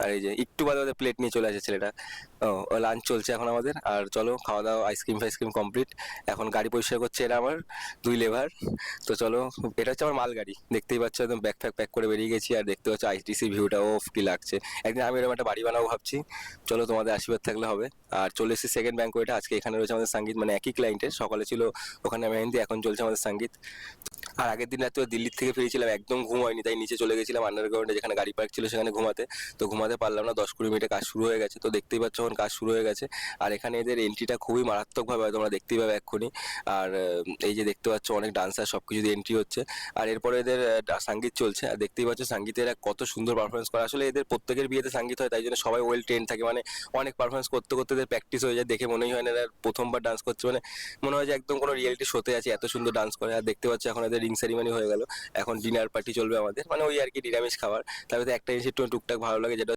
আর এই যে একটু বাদে ওদের প্লেট নিয়ে চলে আসে ছেলেটা। ও লাঞ্চ চলছে এখন আমাদের। আর চলো খাওয়া দাওয়া, আইসক্রিম ফাইসক্রিম কমপ্লিট। এখন গাড়ি পরিষ্কার করছে এরা আমার দুই লেবার। তো চলো, এটা হচ্ছে আমার মাল গাড়ি, দেখতেই পাচ্ছ একদম ব্যাগ ফ্যাগ প্যাক করে বেরিয়ে গেছি। আর দেখতে পাচ্ছ আইটিসি ভিউটা, ও কি লাগছে। একদিন আমি এরকম একটা বাড়ি বানাবো ভাবছি। চলো, তোমাদের আশীর্বাদ থাকলে হবে। আর চলে এসেছি সেকেন্ড ব্যাঙ্কোয়েটে। আজকে এখানে রয়েছে আমাদের সঙ্গীত, মানে একই ক্লায়েন্টের। সকালে ছিল ওখানে মেহেন্দি, এখন চলছে আমাদের সঙ্গীত। আর আগের দিন রাতে দিল্লির থেকে ফিরেছিলাম, একদম ঘুম হয়নি, তাই নিচে চলে গেছিলাম আন্ডারগ্রাউন্ডে যেখানে গাড়ি পার্ক ছিল সেখানে ঘুমাতে। তো ঘুমাতে পারলাম না, 10-20 মিনিটে কাজ শুরু হয়ে গেছে। তো দেখতেই পাচ্ছ এখন কাজ শুরু হয়ে গেছে। আর এখানে এদের এন্ট্রিটা খুবই মারাত্মকভাবে হয়, তোমরা দেখতেই পাবে এক্ষুনি। আর এই যে দেখতে পাচ্ছ অনেক ডান্সার সব কিছু দিয়ে এন্ট্রি হচ্ছে। আর এরপরে এদের সঙ্গীত চলছে। আর দেখতেই পাচ্ছ সঙ্গীতের কত সুন্দর পারফরমেন্স করে। আসলে এদের প্রত্যেকের বিয়েতে সঙ্গীত হয়, তাই জন্য সবাই ওয়েল ট্রেন থাকে, মানে অনেক পারফরমেন্স করতে করতে এদের প্র্যাকটিস হয়ে যায়। দেখে মনেই হয় না এরা প্রথমবার ডান্স করছে, মানে মনে হয় যে একদম কোনো রিয়েলিটি শোতে আছে, এত সুন্দর ডান্স করে। আর দেখতে পাচ্ছ এখন এদের রিং সেরিমনি হয়ে গেল, এখন ডিনার পার্টি চলবে আমাদের, মানে ওই আর কি নিরামিষ খাবার। তবে তো একটা জিনিস একটু টুকটাক ভালো লাগে, যেটা